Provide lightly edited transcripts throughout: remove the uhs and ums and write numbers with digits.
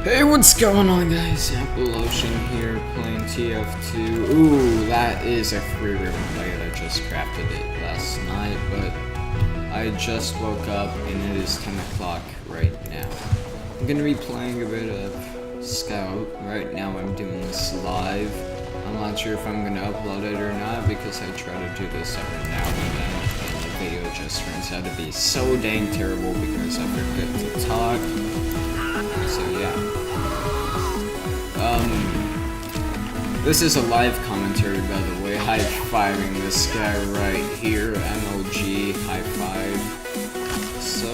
Hey, what's going on, guys? Appleocean here playing TF2. Ooh, that is a free room play. I just crafted it last night, but I just woke up and it is 10 o'clock right now. I'm gonna be playing a bit of Scout. Right now I'm doing this live. I'm not sure if I'm gonna upload it or not because I try to do this every now and then, and the video just turns out to be so dang terrible because I forget to talk. So yeah. This is a live commentary, by the way. High-fiving this guy right here, MLG, high five. So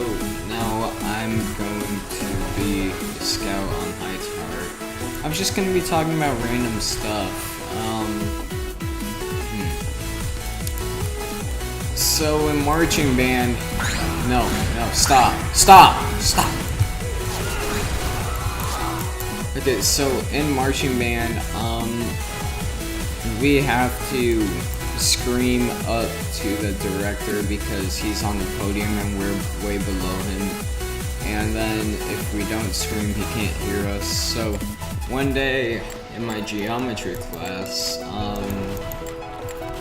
now I'm going to be a scout on High Tower. I'm just gonna be talking about random stuff. So in marching band, no, stop. Okay, so in marching band, we have to scream up to the director because he's on the podium and we're way below him. And then if we don't scream, he can't hear us. So one day in my geometry class,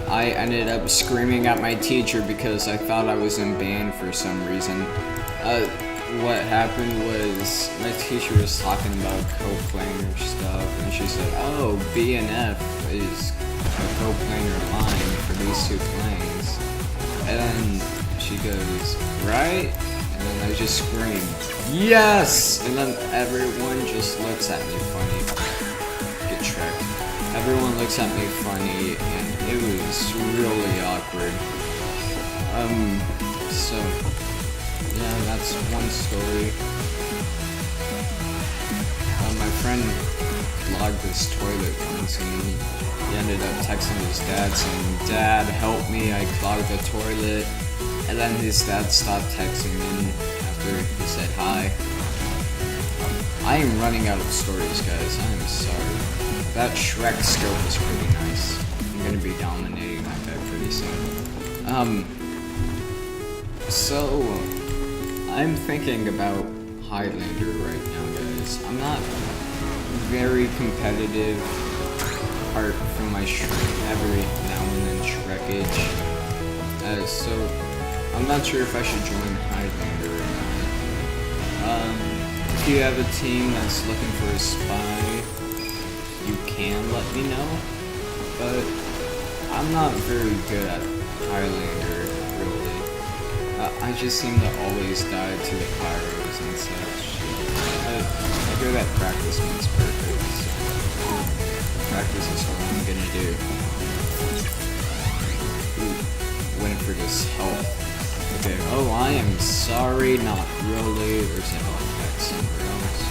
I ended up screaming at my teacher because I thought I was in band for some reason. What happened was my teacher was talking about co-planar stuff, and she said, "Oh, B and F is a co-planar line for these two planes." And then she goes, "Right?" And then I just screamed, "Yes!" And then everyone just looks at me funny. Get tricked. Everyone looks at me funny, and it was really awkward. So yeah, that's one story. My friend clogged his toilet once and he ended up texting his dad saying, "Dad, help me, I clogged the toilet." And then his dad stopped texting him after he said hi. I am running out of stories, guys. I am sorry. That Shrek scope is pretty nice. I'm gonna be dominating that guy pretty soon. So I'm thinking about Highlander right now, guys. I'm not very competitive, apart from my every now and then Shrekage. So I'm not sure if I should join Highlander or not. If you have a team that's looking for a spy, you can let me know. But I'm not very good at Highlander, really. I just seem to always die to the pyros and such. I hear that practice means perfect, so practice is what I'm gonna do. Ooh, waiting for this help. Okay, oh, I am sorry, not really. There's an effect somewhere else.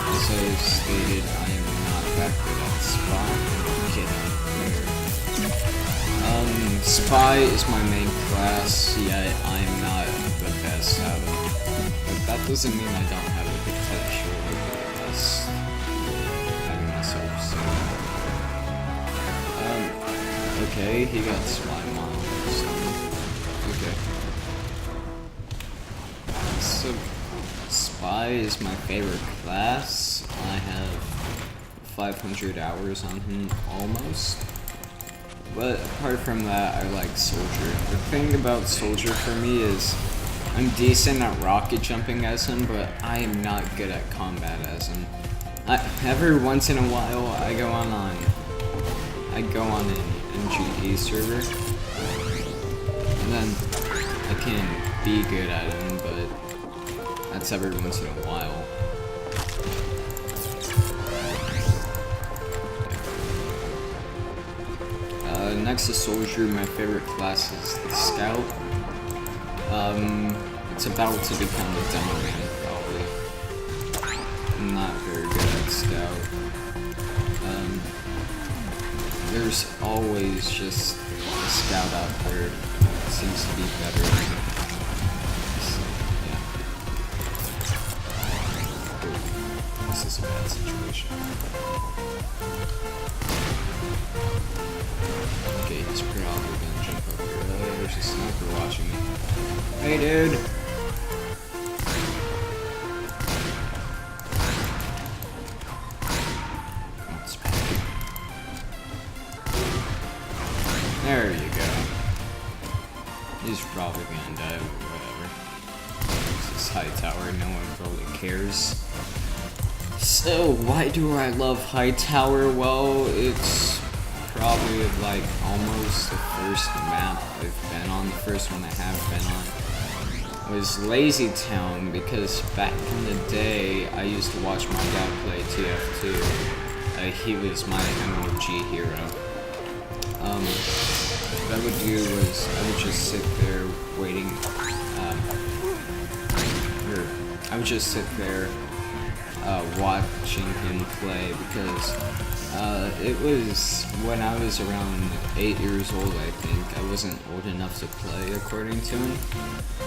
As I stated, I am not that good at Spy. Spy is my main class, yet I am not the best at it. But that doesn't mean I don't have the potential to be the best. Having myself so. Okay, he got Spy models. Okay. So, Spy is my favorite class. I have 500 hours on him, almost. But apart from that, I like Soldier. The thing about Soldier for me is I'm decent at rocket jumping as him, but I am not good at combat as him. Every once in a while, I go on an NGE server, and then I can be good at him, but that's every once in a while. Next to Soldier, my favorite class is the Scout. It's about to become the Demo Man, probably. I'm not very good at Scout. There's always just a Scout out there that seems to be better. So, yeah. This is a bad situation. Okay, He's probably gonna jump up here. Oh, there's a sniper watching me. Hey, dude! There you go. He's probably gonna die, but whatever. This is Hightower, no one really cares. So, why do I love Hightower? Well, it's probably like almost the first map I've been on. The first one I have been on was Lazy Town, because back in the day I used to watch my dad play TF2. He was my MLG hero. What I would do was I would just sit there waiting, I would just sit there watching him play, because it was when I was around 8 years old, I think. I wasn't old enough to play according to him,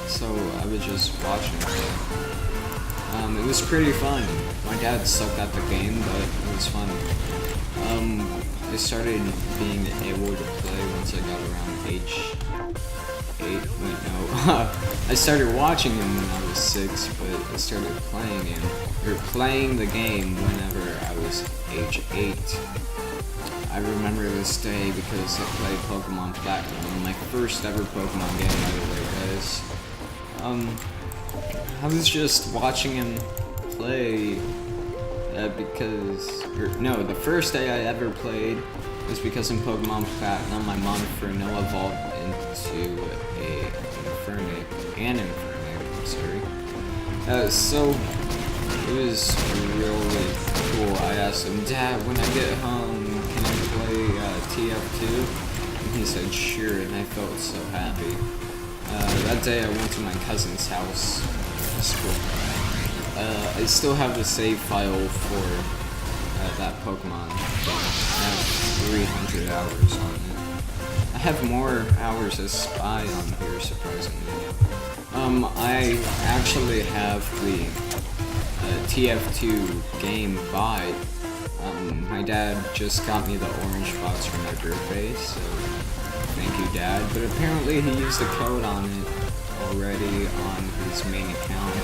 so I would just watch him play. It was pretty fun. My dad sucked at the game, but it was fun. I started being able to play once I got around age 8. Wait, no. I started watching him when I was 6, but I started playing him, or playing the game whenever I was age 8. I remember this day because I played Pokemon Platinum, my first ever Pokemon game, by the way, guys. I was just watching him play no, the first day I ever played was because in Pokemon Platinum, my Monferno evolved into an Infernape, I'm sorry. So, it was really cool. I asked him, Dad, when I get home, can I play TF2? And he said, sure, and I felt so happy. That day I went to my cousin's house. I still have the save file for that Pokemon. I have 300 hours on it. I have more hours as Spy on here, surprisingly. I actually have the TF2 game buy. My dad just got me the orange box for my birthday, so thank you, Dad. But apparently he used the code on it already on his main account.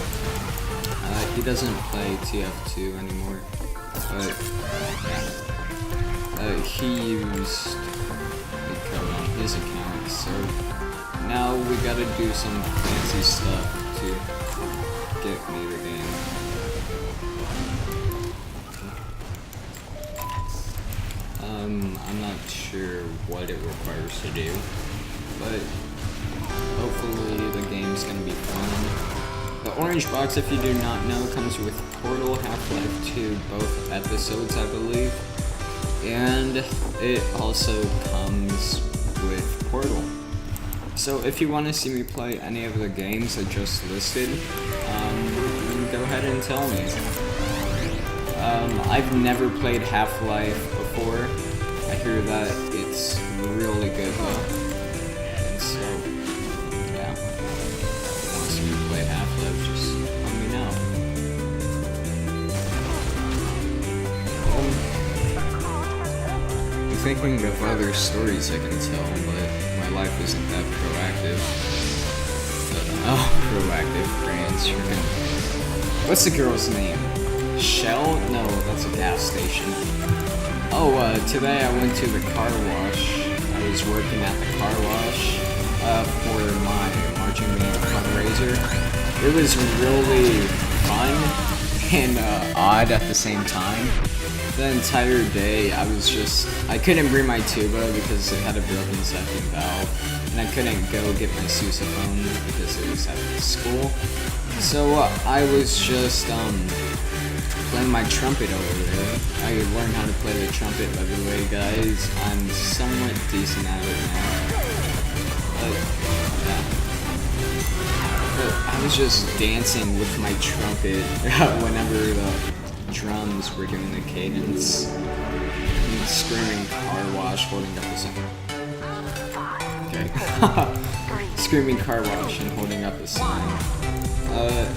He doesn't play TF2 anymore, but yeah. He used the code on his account, so now we gotta do some fancy stuff to get me the game. I'm not sure what it requires to do, but hopefully the game's gonna be fun. The orange box, if you do not know, comes with Portal, Half-Life 2, both episodes, I believe. And it also comes with Portal. So if you want to see me play any of the games I just listed, go ahead and tell me. I've never played Half-Life before. I hear that it's really good though. And so, yeah. If you want to see me play Half-Life, just let me know. I'm thinking of other stories I can tell, but my life isn't that proactive. Proactive, brands, what's the girl's name? Shell? No, that's a gas station. Today I went to the car wash. I was working at the car wash for my marching band fundraiser. It was really fun and odd at the same time. The entire day I couldn't bring my tuba because it had a broken second valve, and I couldn't go get my sousaphone because it was at school. So I was just playing my trumpet over there. I learned how to play the trumpet, by the way, guys. I'm somewhat decent at it now. But, yeah. But I was just dancing with my trumpet whenever the drums were doing the cadence. And screaming car wash, holding up the sign. Okay. Screaming car wash and holding up the sign.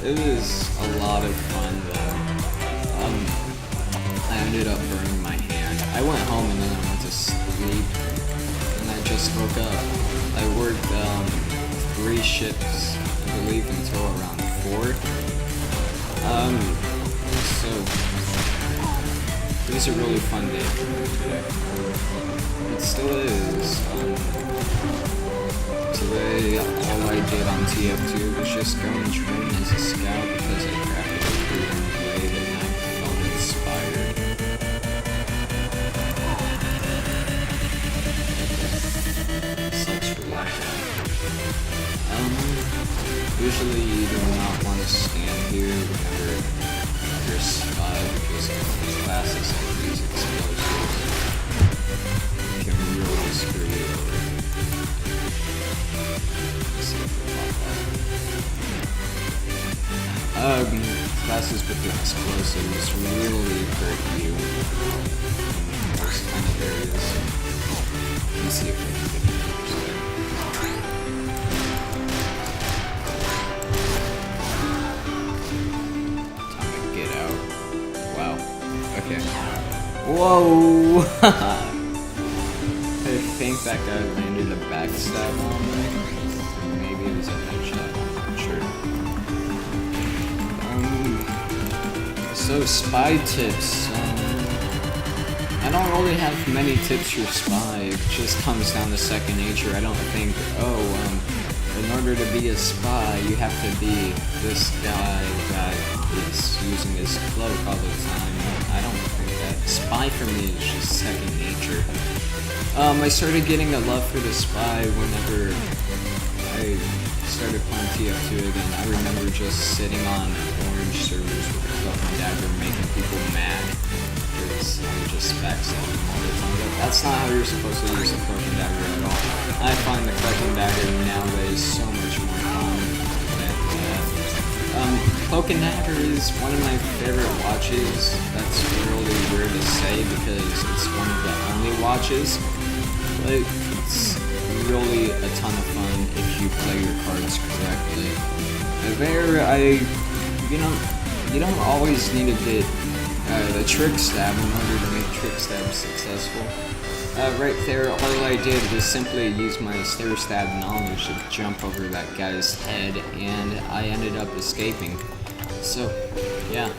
It was a lot of fun though. I ended up burning my hand. I went home and then I went to sleep. And I just woke up. I worked 3 shifts, I believe, until around 4. So it was a really fun day. It still is. Today, all I did on TF2 was just go and train as a scout because I crafted a proven blade and I felt inspired. Sucks for that guy. Usually you do not want to stand here whenever you're a spy because the classes have these explosives. It can really screw you over. Classes with the explosives really hurt you in those kind of areas. Let's see if I can get the numbers there. Time to get out. Wow. Okay. Whoa! I think that guy landed a backstab on me. Maybe it was a headshot. I'm not sure. So spy tips. I don't really have many tips for spy. It just comes down to second nature. I don't think, in order to be a spy, you have to be this guy that is using his cloak all the time. I don't think that. Spy for me is just second nature. I started getting a love for the spy whenever I started playing TF2 again. I remember just sitting on orange servers with a cloak and dagger making people mad because I would just backstab them all the time. But that's not how you're supposed to use a cloak and dagger at all. I find the cloak and dagger nowadays so much more fun than that. Cloak and dagger is one of my favorite watches. That's really weird to say because it's one of the only watches. But it's really a ton of fun if you play your cards correctly. You don't always need to get the trick stab in order to make trick stab successful. Right there, all I did was simply use my stair stab knowledge to jump over that guy's head, and I ended up escaping. So, yeah.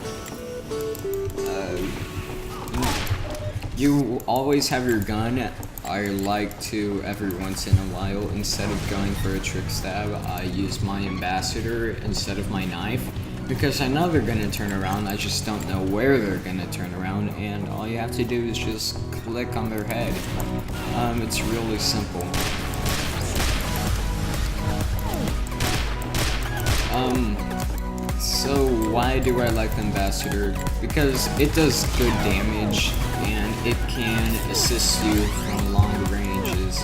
You always have your gun. I like to, every once in a while, instead of going for a trick stab, I use my ambassador instead of my knife. Because I know they're gonna turn around, I just don't know where they're gonna turn around, and all you have to do is just click on their head. It's really simple. So why do I like the ambassador? Because it does good damage, and it can assist you from long ranges.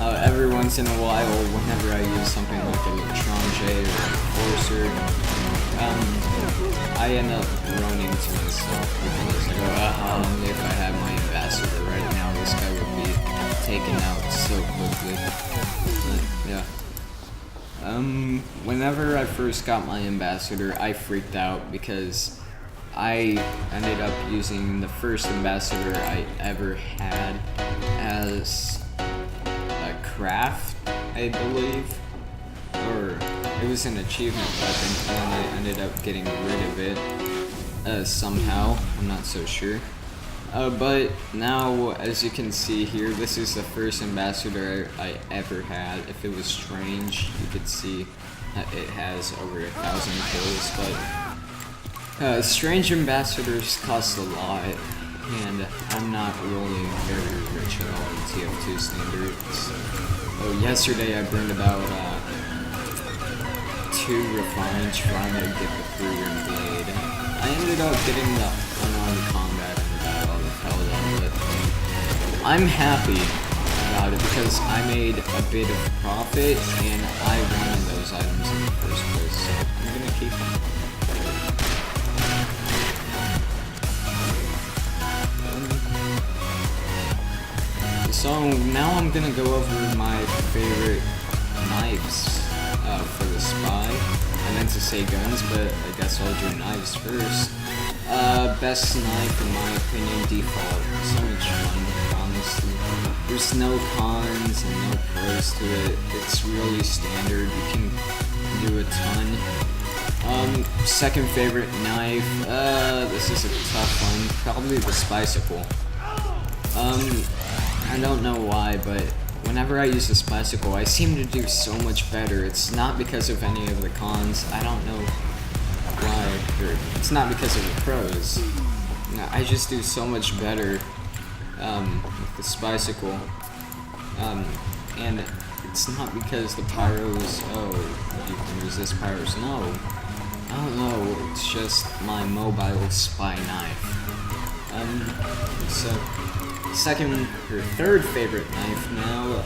Every once in a while, whenever I use something like a L'étranger or a Enforcer, I end up running to myself because I go, if I had my ambassador right now, this guy would be taken out so quickly. But, yeah. Whenever I first got my ambassador, I freaked out because I ended up using the first ambassador I ever had as a craft, I believe. Or it was an achievement weapon, and I ended up getting rid of it somehow. I'm not so sure. But now, as you can see here, this is the first ambassador I ever had. If it was strange, you could see that it has over 1,000 kills. But strange ambassadors cost a lot, and I'm not really very rich at all in TF2 standards. Oh, yesterday I burned about 2 refined trying to get the proven blade. I ended up getting the unarmed combat and got all the hell done, but I'm happy about it because I made a bit of profit and I wanted those items in the first place, so I'm gonna keep them. So now I'm gonna go over my favorite knives for the spy. I meant to say guns, but I guess I'll do knives first. Best knife in my opinion, default. So much fun, honestly. There's no cons and no pros to it. It's really standard. You can do a ton. Second favorite knife. This is a tough one. Probably the Spicicle. I don't know why, but whenever I use the Spicicle, I seem to do so much better. It's not because of any of the cons. I don't know why. Or it's not because of the pros. No, I just do so much better with the Spicicle. And it's not because the pyros, you can resist pyros. No. I don't know. It's just my mobile spy knife. So second or third favorite knife now,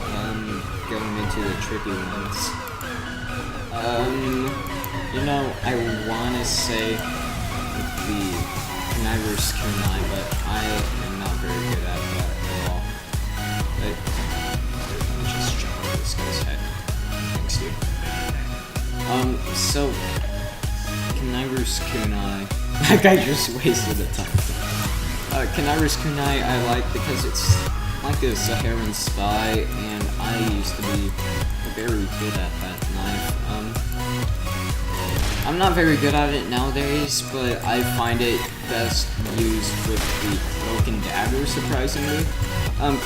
going into the tricky ones. You know, I wanna say the Knivers Kunai, but I am not very good at that at all. But let me just jump over this guy's head. Thanks, dude. So Knivers Kunai. That guy just wasted a ton. Knivers Kunai I like because it's like a Saharan spy, and I used to be very good at that knife. I'm not very good at it nowadays, but I find it best used with the Cloak and Dagger, surprisingly.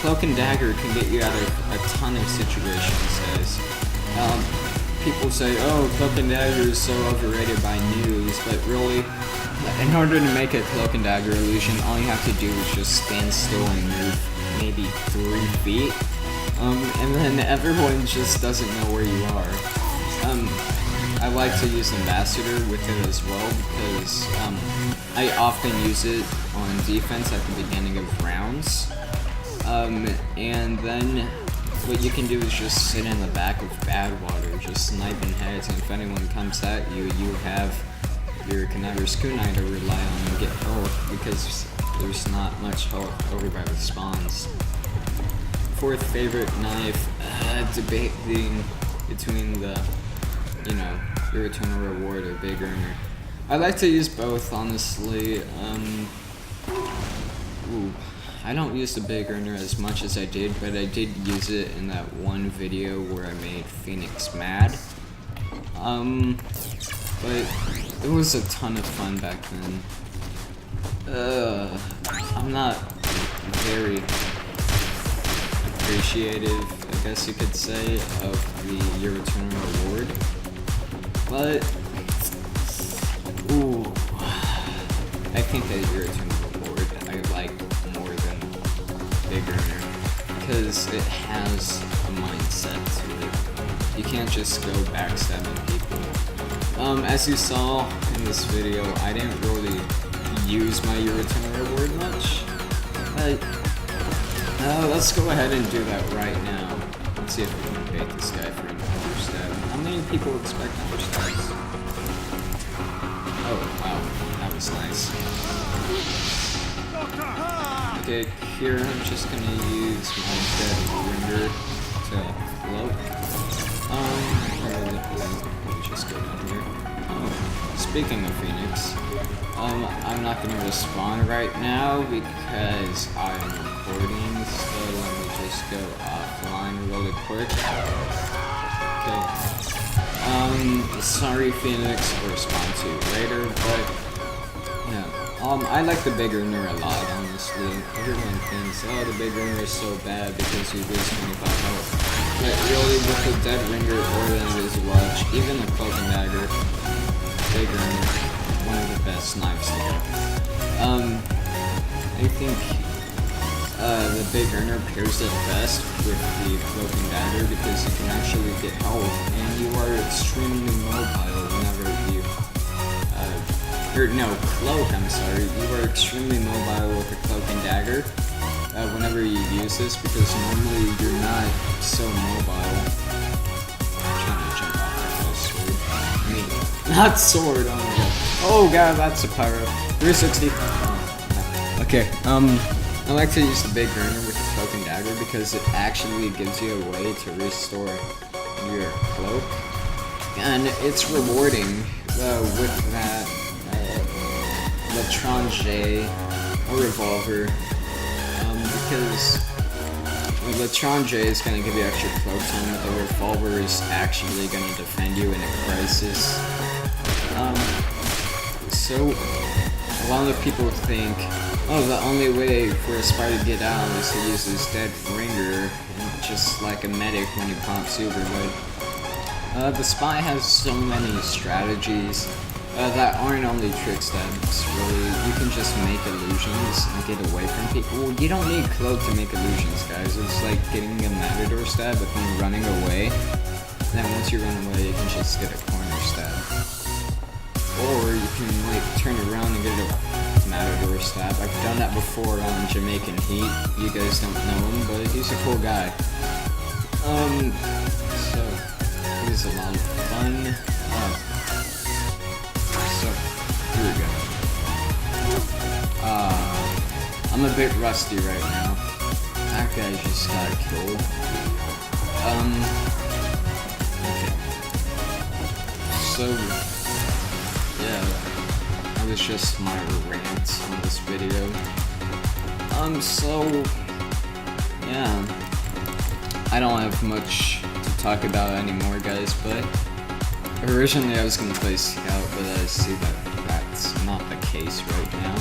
Cloak and Dagger can get you out of a ton of situations, guys. People say, oh, Cloak and Dagger is so overrated by news, but really, in order to make a Cloak and Dagger illusion, all you have to do is just stand still and move maybe 3 feet, and then everyone just doesn't know where you are. I like to use Ambassador with it as well because I often use it on defense at the beginning of rounds, and then what you can do is just sit in the back of Badwater, just sniping heads, and if anyone comes at you, you have your Knivers Kunai to rely on and get health, because there's not much health over by the spawns. Fourth favorite knife, debating between the, your eternal reward or big earner. I like to use both, honestly. I don't use the big earner as much as I did, but I did use it in that one video where I made Phoenix mad. But it was a ton of fun back then. I'm not very appreciative, I guess you could say, of the Your Eternal Reward. But, I think that Your Eternal Reward I like more than Big Earner, because it has a mindset to it. You can't just go backstabbing people. As you saw in this video, I didn't really use my Your Eternal Reward much, but let's go ahead and do that right now. Let's see if we can bait this guy for an understab. How many people expect understabs? Oh, wow, that was nice. Okay, here I'm just gonna use my dead render to float. Let me just go down here. Speaking of Phoenix, I'm not gonna respond right now because I'm recording, so let me just go offline really quick. Okay. Sorry Phoenix, I'll respond to you later, but yeah. I like the Big Earner a lot, honestly. Everyone thinks, oh, the Big Earner is so bad because you lose 25 health. But really, with the Dead Ringer or the Invisible Edge, even the Cloak and Dagger, Big Earner, one of the best knives there. I think the Big Earner pairs it best with the Cloak and Dagger because you can actually get health, and you are extremely mobile whenever you, Cloak, I'm sorry. You are extremely mobile with the Cloak and Dagger whenever you use this, because normally you're not so mobile. I'm trying to jump off that sword. I mean, not sword, oh my god. Oh god, that's a pyro. 360. Oh, yeah. Okay, I like to use the Big Earner with the Cloak and Dagger because it actually gives you a way to restore your cloak, and it's rewarding with that. L'Étranger or Revolver, because L'Étranger is going to give you extra cloak time, but the Revolver is actually going to defend you in a crisis. So a lot of people think, oh, the only way for a spy to get out is to use his dead ringer, just like a medic when he pops super, but the spy has so many strategies that aren't only trick stabs, really. You can just make illusions and get away from people. You don't need cloak to make illusions, guys. It's like getting a matador stab, but then running away. Then once you run away, you can just get a corner stab. Or you can like turn around and get a matador stab. I've done that before on Jamaican Heat. You guys don't know him, but he's a cool guy. So it was a lot of fun. So here we go. I'm a bit rusty right now. That guy just got killed. Okay. So yeah, that was just my rant on this video. So yeah, I don't have much to talk about anymore, guys, but originally I was gonna play Scout, but I see that that's not the case right now.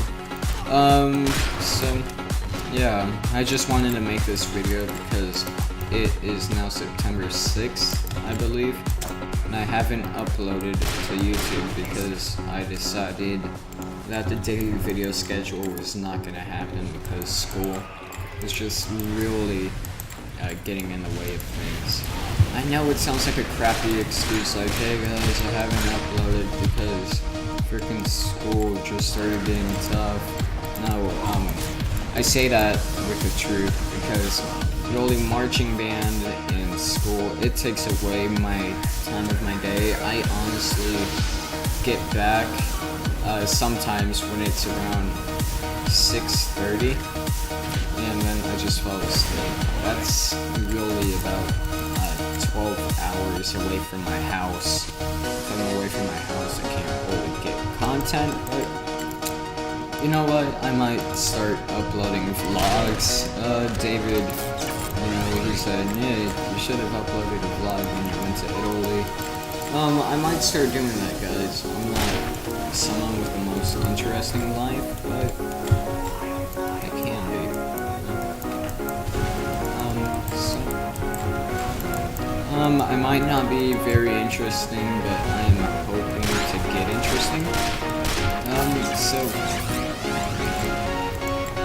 So yeah, I just wanted to make this video because it is now September 6th, I believe, and I haven't uploaded to YouTube because I decided that the daily video schedule was not gonna happen because school is just really getting in the way of things. I know it sounds like a crappy excuse, like, hey guys, I haven't uploaded because freaking school just started getting tough. No, I say that with the truth because really marching band in school, it takes away my time of my day. I honestly get back sometimes when it's around 6:30. And then I just fall asleep. That's really about 12 hours away from my house. If I'm away from my house, I can't really get content, but you know what? I might start uploading vlogs. David, he said, yeah, you should have uploaded a vlog when you went to Italy. I might start doing that, guys. I'm not someone with the most interesting life, but I can be. I might not be very interesting, but I'm hoping to get interesting. So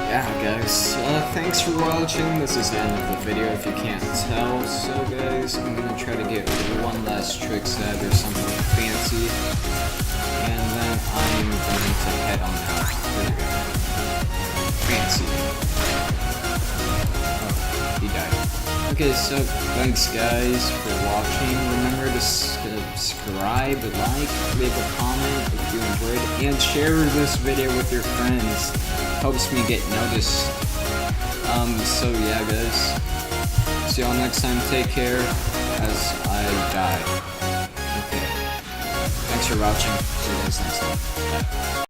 yeah, guys, thanks for watching. This is the end of the video if you can't tell. So guys, I'm gonna try to get one last trick stab or something fancy, and then I'm going to head on out. There we go. Fancy. Oh, he died. Okay, so thanks guys for watching. Remember to subscribe, like, leave a comment if you enjoyed, and share this video with your friends. Helps me get noticed. So yeah guys, see y'all next time. Take care as I die. Okay, thanks for watching. See you guys next time. Bye.